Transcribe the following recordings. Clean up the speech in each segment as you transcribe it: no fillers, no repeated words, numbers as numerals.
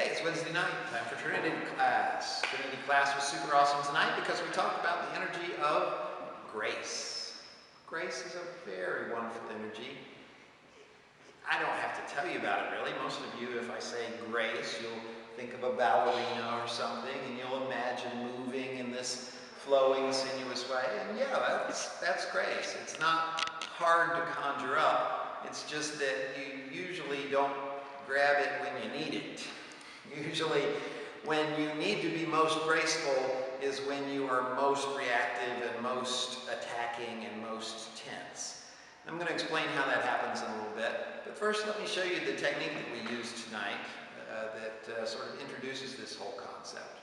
Okay, it's Wednesday night, time for Trinity class. Trinity class was super awesome tonight because we talked about the energy of grace. Grace is a very wonderful energy. I don't have to tell you about it really. Most of you, if I say grace, you'll think of a ballerina or something and you'll imagine moving in this flowing, sinuous way. And yeah, that's grace. It's not hard to conjure up. It's just that you usually don't grab it when you need it. Usually when you need to be most graceful is when you are most reactive and most attacking and most tense. I'm going to explain how that happens in a little bit, but first let me show you the technique that we used tonight that sort of introduces this whole concept.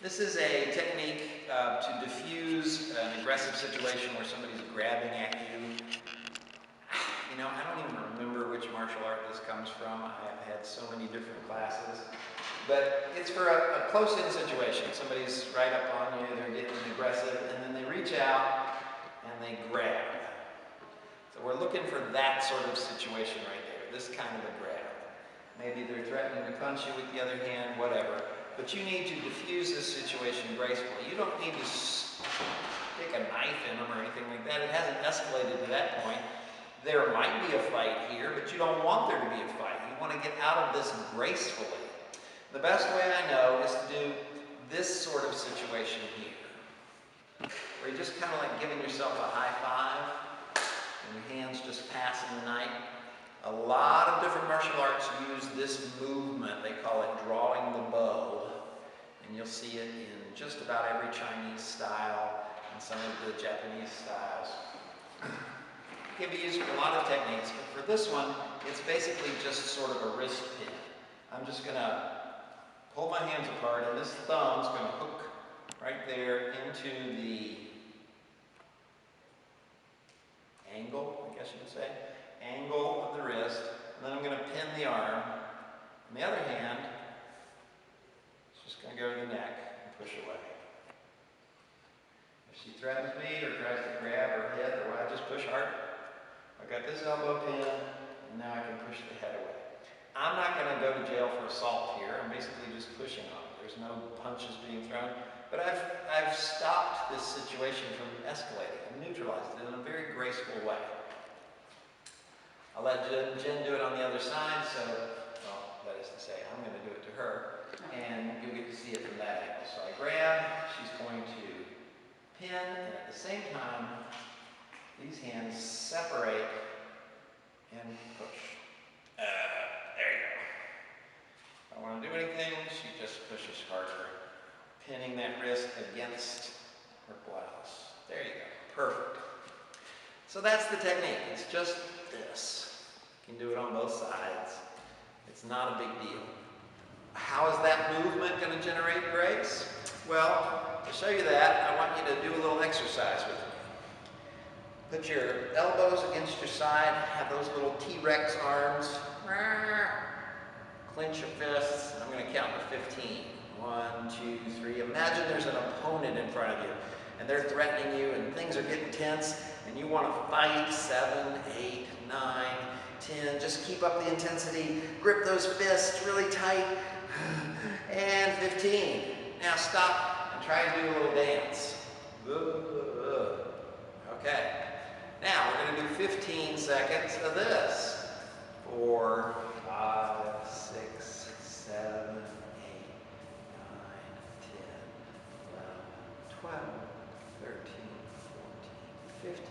This is a technique to diffuse an aggressive situation where somebody's grabbing at you. You know, I don't even remember which martial art this comes from. I have had so many different classes. But it's for a close-in situation. Somebody's right up on you, they're getting aggressive, and then they reach out and they grab. So we're looking for that sort of situation right there, this kind of a grab. Maybe they're threatening to punch you with the other hand, whatever. But you need to diffuse this situation gracefully. You don't need to stick a knife in them or anything like that. It hasn't escalated to that point. There might be a fight here, but you don't want there to be a fight. You want to get out of this gracefully. The best way I know is to do this sort of situation here, where you're just kind of like giving yourself a high five, and your hands just pass in the night. A lot of different martial arts use this movement. They call it drawing the bow, and you'll see it in just about every Chinese style and some of the Japanese styles. It can be used for a lot of techniques, but for this one, it's basically just sort of a wrist pin. I'm just going to pull my hands apart, and this thumb's going to hook right there into the angle, I guess you could say, angle of the wrist, and then I'm going to pin the arm. On the other hand, it's just going to go to the neck and push away. If she threatens me or tries to grab her head, or I just push harder. I've got this elbow pin, and now I can push the head away. I'm not going to go to jail for assault here. I'm basically just pushing on it. There's no punches being thrown. But I've stopped this situation from escalating. I've neutralized it in a very graceful way. I'll let Jen do it on the other side, so, well, that is to say, I'm going to do it to her, and you'll get to see it from that angle. So I grab, she's going to pin, and at the same time, these hands separate and push. There you go. Don't want to do anything, she just pushes harder, pinning that wrist against her blouse. There you go. Perfect. So that's the technique. It's just this. You can do it on both sides. It's not a big deal. How is that movement going to generate grace? Well, to show you that, I want you to do a little exercise with me. Put your elbows against your side, have those little T-Rex arms. Clench your fists. I'm going to count to 15. 1, 2, 3. Imagine there's an opponent in front of you, and they're threatening you, and things are getting tense, and you want to fight. 7, 8, 9, 10. Just keep up the intensity. Grip those fists really tight. And 15. Now stop and try and do a little dance. Okay. Now we're going to do 15 seconds of this. 4, 5, 6, 7, 8, 9, 10, 11, 12, 13, 14, 15.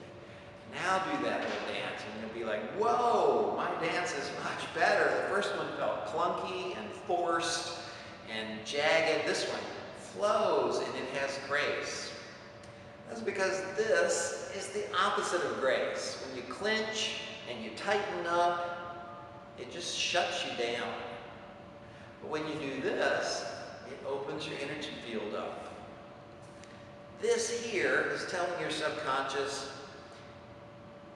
Now do that little dance and you'll be like, whoa, my dance is much better. The first one felt clunky and forced and jagged. This one flows and it has grace. That's because this is the opposite of grace. When you clench and you tighten up, it just shuts you down. But when you do this, it opens your energy field up. This here is telling your subconscious,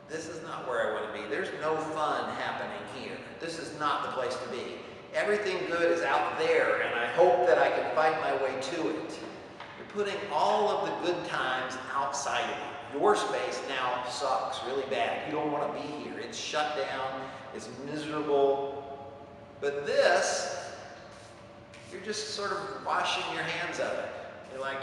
this is not where I want to be. There's no fun happening here. This is not the place to be. Everything good is out there, and I hope that I can fight my way to it. You're putting all of the good times outside of you. Your space now sucks really bad. You don't want to be here. It's shut down. It's miserable. But this, you're just sort of washing your hands of it. You're like,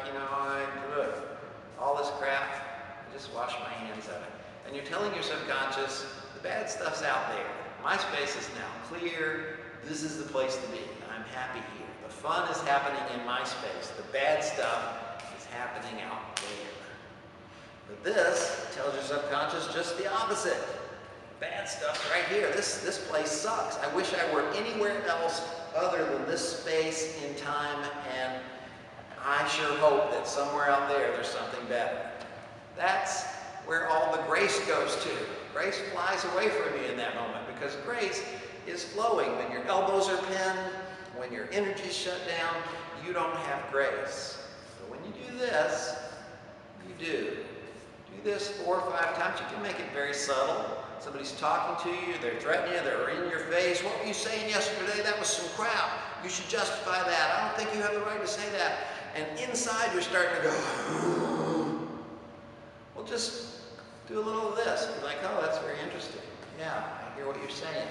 all this crap, I just wash my hands of it. And you're telling your subconscious, the bad stuff's out there. My space is now clear. This is the place to be. I'm happy here. The fun is happening in my space. The bad stuff is happening out there. But this tells your subconscious just the opposite. Bad stuff's right here. This place sucks. I wish I were anywhere else other than this space in time, and I sure hope that somewhere out there there's something better. That's where all the grace goes to. Grace flies away from you in that moment, because grace is flowing. When your elbows are pinned, when your energy's shut down, you don't have grace. But when you do this, you do. Do this 4 or 5 times. You can make it very subtle. Somebody's talking to you, they're threatening you, they're in your face. What were you saying yesterday? That was some crap. You should justify that. I don't think you have the right to say that. And inside you're starting to go, well, just do a little of this. Be like, oh, that's very interesting. Yeah, I hear what you're saying.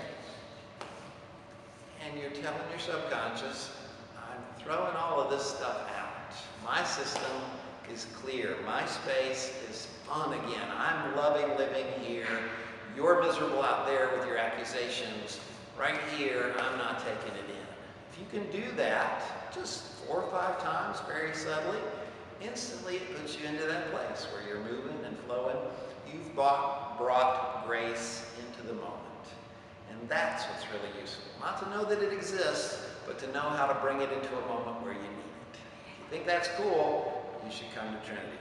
And you're telling your subconscious, I'm throwing all of this stuff out. My system is clear. My space is fun again. I'm loving living here. You're miserable out there with your accusations. Right here, I'm not taking it in. If you can do that, just 4 or 5 times, very subtly, instantly it puts you into that place where you're moving and flowing. You've brought grace into the moment. And that's what's really useful. Not to know that it exists, but to know how to bring it into a moment where you need it. If you think that's cool, you should come to Trinity.